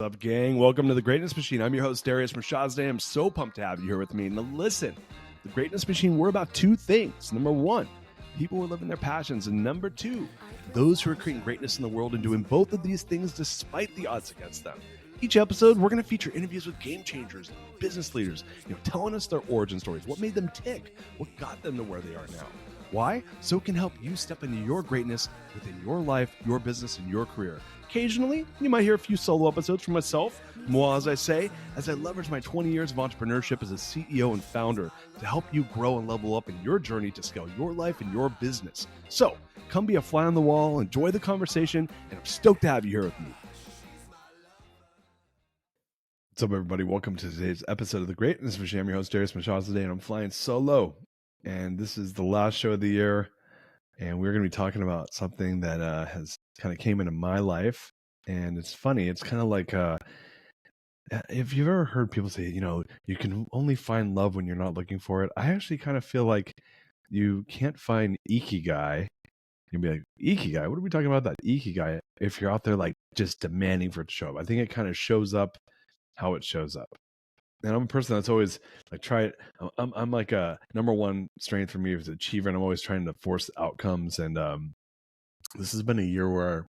What's up, gang? Welcome to the Greatness Machine. I'm your host, Darius Mirshahzadeh. I'm so pumped to have you here with me. Now, listen, the Greatness Machine, we're about two things. Number one, people who are living their passions. And number two, those who are creating greatness in the world and doing both of these things despite the odds against them. Each episode, we're going to feature interviews with game changers, business leaders, telling us their origin stories, what made them tick, what got them to where they are now. Why? So it can help you step into your greatness within your life, your business, and your career. Occasionally, you might hear a few solo episodes from myself, moi, as I say, as I leverage my 20 years of entrepreneurship as a CEO and founder to help you grow and level up in your journey to scale your life and your business. So, come be a fly on the wall, enjoy the conversation, and I'm stoked to have you here with me. What's up, everybody? Welcome to today's episode of The Greatness Machine. I'm your host, Darius Mirshahzadeh, and I'm flying solo. And this is the last show of the year, and we're going to be talking about something that has kind of came into my life. And it's funny. It's kind of like if you've ever heard people say, you can only find love when you're not looking for it. I actually kind of feel like you can't find Ikigai. You'd be like, Ikigai? What are we talking about that Ikigai? If you're out there like just demanding for it to show up. I think it kind of shows up how it shows up. And I'm a person that's always like I'm like a number one strength for me as an achiever, and I'm always trying to force outcomes. And this has been a year where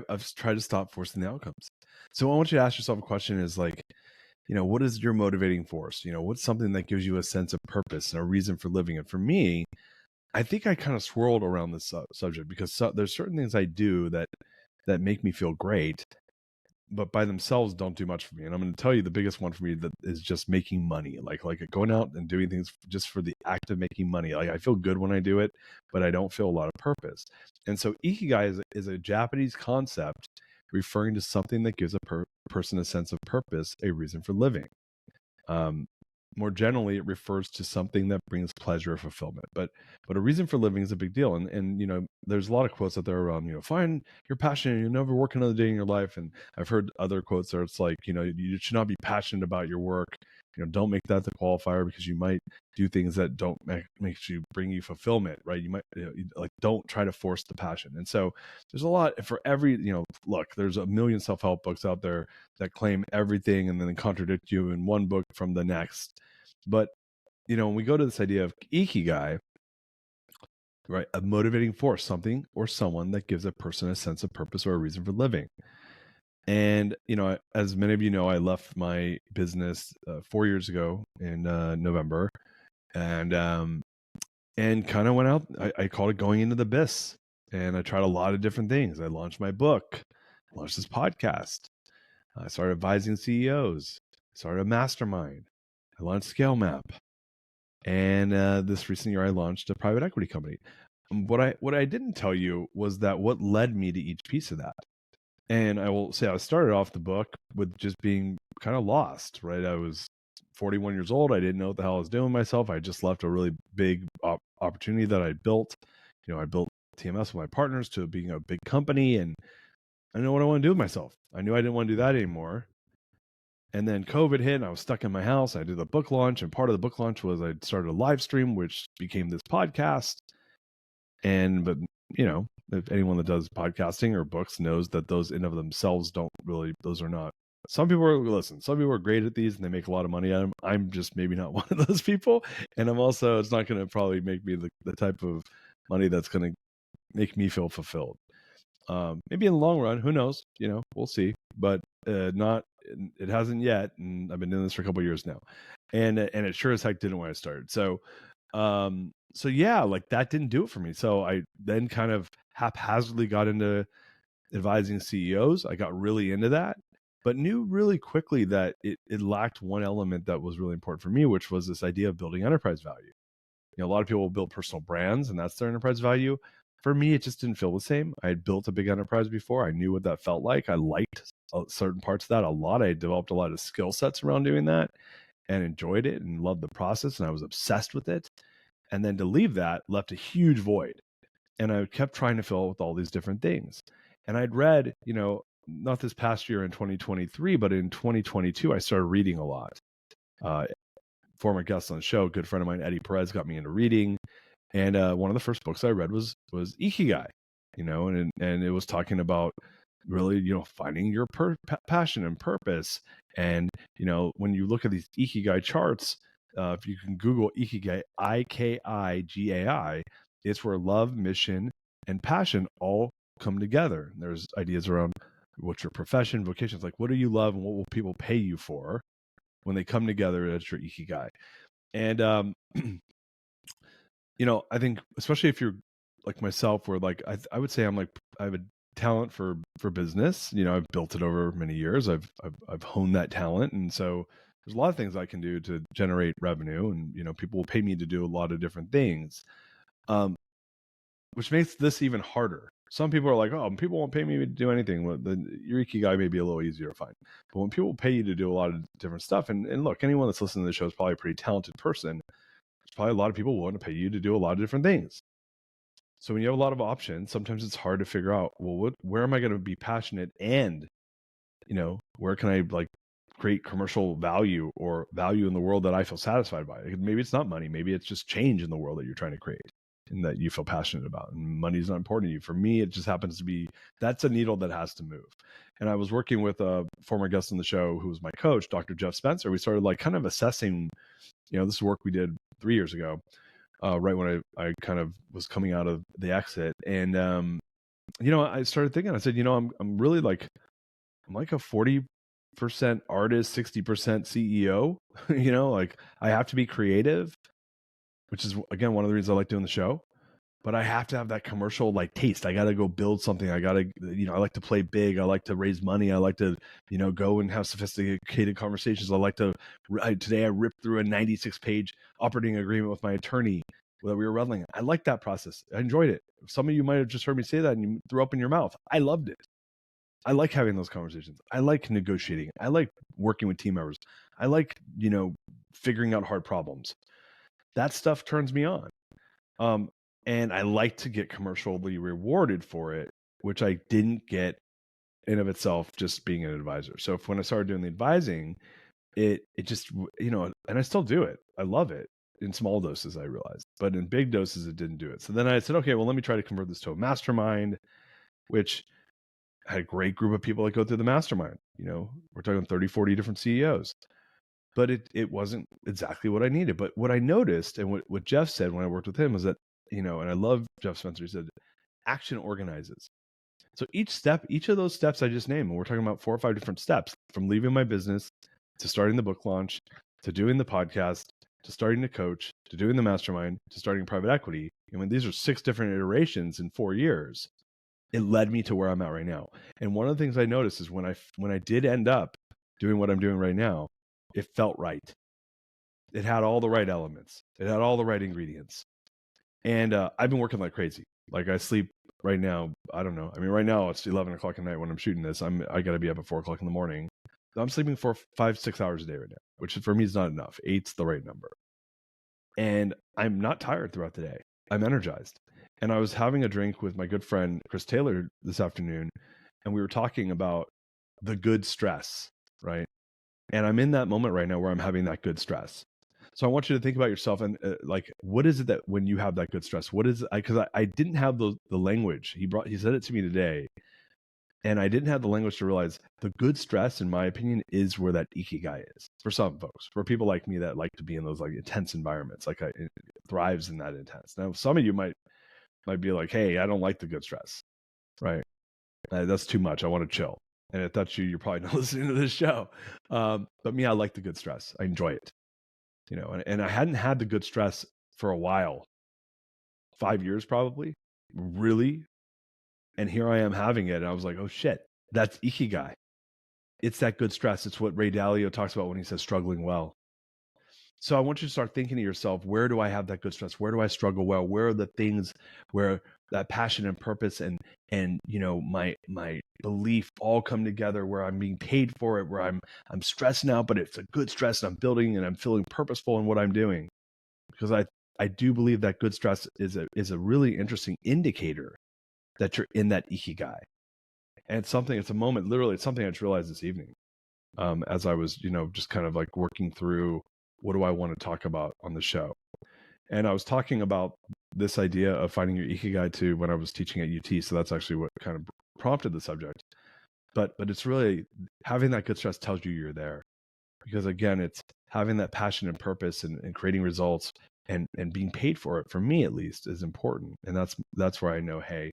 I've tried to stop forcing the outcomes. So I want you to ask yourself a question: is like, what is your motivating force? What's something that gives you a sense of purpose and a reason for living? And for me, I think I kind of swirled around this subject because there's certain things I do that make me feel great, but by themselves don't do much for me. And I'm going to tell you the biggest one for me that is just making money, like going out and doing things just for the act of making money. Like I feel good when I do it, but I don't feel a lot of purpose. And so Ikigai is a Japanese concept referring to something that gives a person a sense of purpose, a reason for living. More generally, it refers to something that brings pleasure or fulfillment. But a reason for living is a big deal. And there's a lot of quotes out there around, find your passion and you'll never work another day in your life. And I've heard other quotes where it's like, you should not be passionate about your work. Don't make that the qualifier because you might do things that don't bring you fulfillment, right? You might don't try to force the passion. And so there's a lot for every, look, there's a million self-help books out there that claim everything and then contradict you in one book from the next. But, when we go to this idea of Ikigai, right, a motivating force, something or someone that gives a person a sense of purpose or a reason for living. And, as many of you know, I left my business 4 years ago in November and kind of went out. I called it going into the abyss, and I tried a lot of different things. I launched my book, launched this podcast. I started advising CEOs, started a mastermind. I launched Scale Map. And this recent year, I launched a private equity company. What I didn't tell you was that what led me to each piece of that. And I will say I started off the book with just being kind of lost, right? I was 41 years old. I didn't know what the hell I was doing with myself. I just left a really big opportunity that I built. I built TMS with my partners to being a big company, and I didn't know what I want to do with myself. I knew I didn't want to do that anymore. And then COVID hit and I was stuck in my house. I did a book launch, and part of the book launch was I started a live stream, which became this podcast. But if anyone that does podcasting or books knows that those in of themselves those are not, some people are great at these and they make a lot of money at them. I'm just maybe not one of those people. And it's not going to probably make me the type of money that's going to make me feel fulfilled. Maybe in the long run, who knows, we'll see, but it hasn't yet. And I've been doing this for a couple of years now, and it sure as heck didn't when I started. So yeah, like that didn't do it for me. So I then kind of haphazardly got into advising CEOs. I got really into that, but knew really quickly that it lacked one element that was really important for me, which was this idea of building enterprise value. A lot of people build personal brands and that's their enterprise value. For me, it just didn't feel the same. I had built a big enterprise before. I knew what that felt like. I liked certain parts of that a lot. I developed a lot of skill sets around doing that and enjoyed it and loved the process, and I was obsessed with it. And then to leave that left a huge void. And I kept trying to fill it with all these different things. And I'd read, not this past year in 2023, but in 2022, I started reading a lot. Former guest on the show, good friend of mine, Eddie Perez, got me into reading. And one of the first books I read was Ikigai, and it was talking about really, finding your passion and purpose. And, when you look at these Ikigai charts, if you can Google Ikigai, Ikigai, it's where love, mission, and passion all come together. There's ideas around what's your profession, vocations, like what do you love and what will people pay you for when they come together as your Ikigai. And, I think especially if you're like myself, where like I would say I have a talent for business. I've built it over many years. I've honed that talent, and so there's a lot of things I can do to generate revenue, and people will pay me to do a lot of different things, which makes this even harder. Some people are like, oh, people won't pay me to do anything. Well, the your Ikigai may be a little easier to find, but when people pay you to do a lot of different stuff, and look, anyone that's listening to the show is probably a pretty talented person. There's probably a lot of people willing to pay you to do a lot of different things. So when you have a lot of options, sometimes it's hard to figure out, well, where am I going to be passionate, and where can I like create commercial value or value in the world that I feel satisfied by? Maybe it's not money, maybe it's just change in the world that you're trying to create and that you feel passionate about. And money is not important to you. For me, it just happens to be that's a needle that has to move. And I was working with a former guest on the show who was my coach, Dr. Jeff Spencer. We started like kind of assessing, this is work we did 3 years ago. Right when I kind of was coming out of the exit, and I started thinking. I said, I'm really like I'm like a 40% artist, 60% CEO. Like I have to be creative, which is again one of the reasons I like doing the show. But I have to have that commercial like taste. I got to go build something. I got to, I like to play big. I like to raise money. I like to, go and have sophisticated conversations. I like to, today I ripped through a 96-page operating agreement with my attorney that we were ruddling. I like that process. I enjoyed it. Some of you might have just heard me say that and you threw up in your mouth. I loved it. I like having those conversations. I like negotiating. I like working with team members. I like, figuring out hard problems. That stuff turns me on. And I like to get commercially rewarded for it, which I didn't get in of itself just being an advisor. So when I started doing the advising, it just, and I still do it. I love it in small doses, I realized, but in big doses, it didn't do it. So then I said, okay, well, let me try to convert this to a mastermind, which had a great group of people that go through the mastermind. We're talking 30, 40 different CEOs. But it wasn't exactly what I needed. But what I noticed, and what Jeff said when I worked with him, was that, and I love Jeff Spencer, he said, action organizes. So each of those steps I just named, and we're talking about 4 or 5 different steps, from leaving my business to starting the book launch, to doing the podcast, to starting to coach, to doing the mastermind, to starting private equity. I mean, these are 6 different iterations in 4 years. It led me to where I'm at right now. And one of the things I noticed is when I did end up doing what I'm doing right now, it felt right. It had all the right elements. It had all the right ingredients. And I've been working like crazy. Like I sleep right now. I don't know. I mean, right now it's 11 o'clock at night when I'm shooting this. I got to be up at 4 o'clock in the morning. I'm sleeping for 5, 6 hours a day right now, which for me is not enough. 8's the right number. And I'm not tired throughout the day. I'm energized. And I was having a drink with my good friend, Chris Taylor, this afternoon. And we were talking about the good stress, right? And I'm in that moment right now where I'm having that good stress. So I want you to think about yourself and like, what is it that when you have that good stress, what is, because I didn't have the language. He said it to me today, and I didn't have the language to realize the good stress, in my opinion, is where that Ikigai is for some folks, for people like me that like to be in those like intense environments, like it thrives in that intense. Now, some of you might be like, hey, I don't like the good stress, right? That's too much. I want to chill. And if that's you, you're probably not listening to this show. But me, I like the good stress. I enjoy it. And I hadn't had the good stress for a while, 5 years probably, really. And here I am having it. And I was like, oh shit, that's Ikigai. It's that good stress. It's what Ray Dalio talks about when he says struggling well. So I want you to start thinking to yourself, where do I have that good stress? Where do I struggle well? Where are the things where that passion and purpose and my belief all come together, where I'm being paid for it, where I'm stressing out, but it's a good stress and I'm building and I'm feeling purposeful in what I'm doing? Because I do believe that good stress is a really interesting indicator that you're in that Ikigai. And it's a moment, literally, it's something I just realized this evening as I was, just kind of like working through, what do I want to talk about on the show? And I was talking about this idea of finding your Ikigai too when I was teaching at UT. So that's actually what kind of prompted the subject. but it's really having that good stress tells you you're there, because again, it's having that passion and purpose and creating results and being paid for it, for me at least, is important. And that's where I know, hey,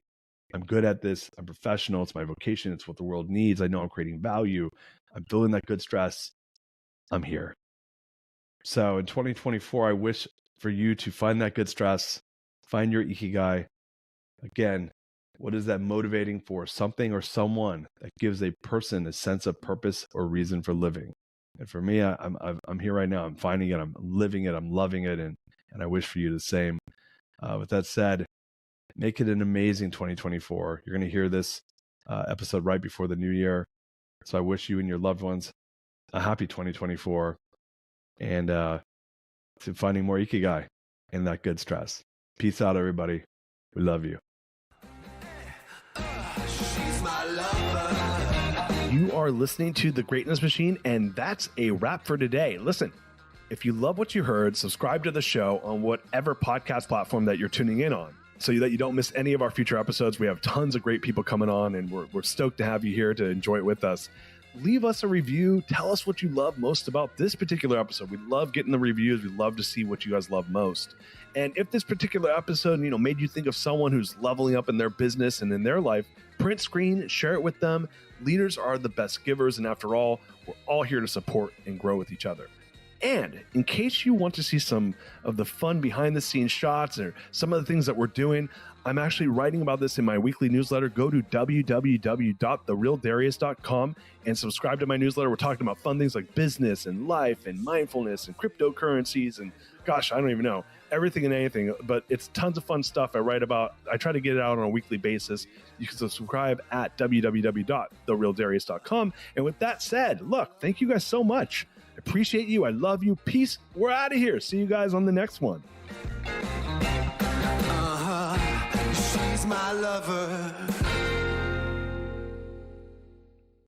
I'm good at this. I'm professional. It's my vocation. It's what the world needs. I know I'm creating value. I'm feeling that good stress. I'm here. So in 2024, I wish for you to find that good stress, find your Ikigai. Again, what is that motivating for? Something or someone that gives a person a sense of purpose or reason for living. And for me, I'm here right now. I'm finding it. I'm living it. I'm loving it. And I wish for you the same. With that said, make it an amazing 2024. You're going to hear this episode right before the new year. So I wish you and your loved ones a happy 2024 and to finding more Ikigai and that good stress. Peace out, everybody. We love you. You are listening to The Greatness Machine, and that's a wrap for today. Listen, if you love what you heard, subscribe to the show on whatever podcast platform that you're tuning in on so that you don't miss any of our future episodes. We have tons of great people coming on, and we're stoked to have you here to enjoy it with us. Leave us a review. Tell us what you love most about this particular episode. We love getting the reviews. We love to see what you guys love most. And if this particular episode, made you think of someone who's leveling up in their business and in their life, print screen, share it with them. Leaders are the best givers. And after all, we're all here to support and grow with each other. And in case you want to see some of the fun behind the scenes shots or some of the things that we're doing, I'm actually writing about this in my weekly newsletter. Go to www.therealdarius.com and subscribe to my newsletter. We're talking about fun things like business and life and mindfulness and cryptocurrencies and gosh, I don't even know, everything and anything, but it's tons of fun stuff I write about. I try to get it out on a weekly basis. You can subscribe at www.therealdarius.com. And with that said, look, thank you guys so much. I appreciate you. I love you. Peace. We're out of here. See you guys on the next one. She's my lover.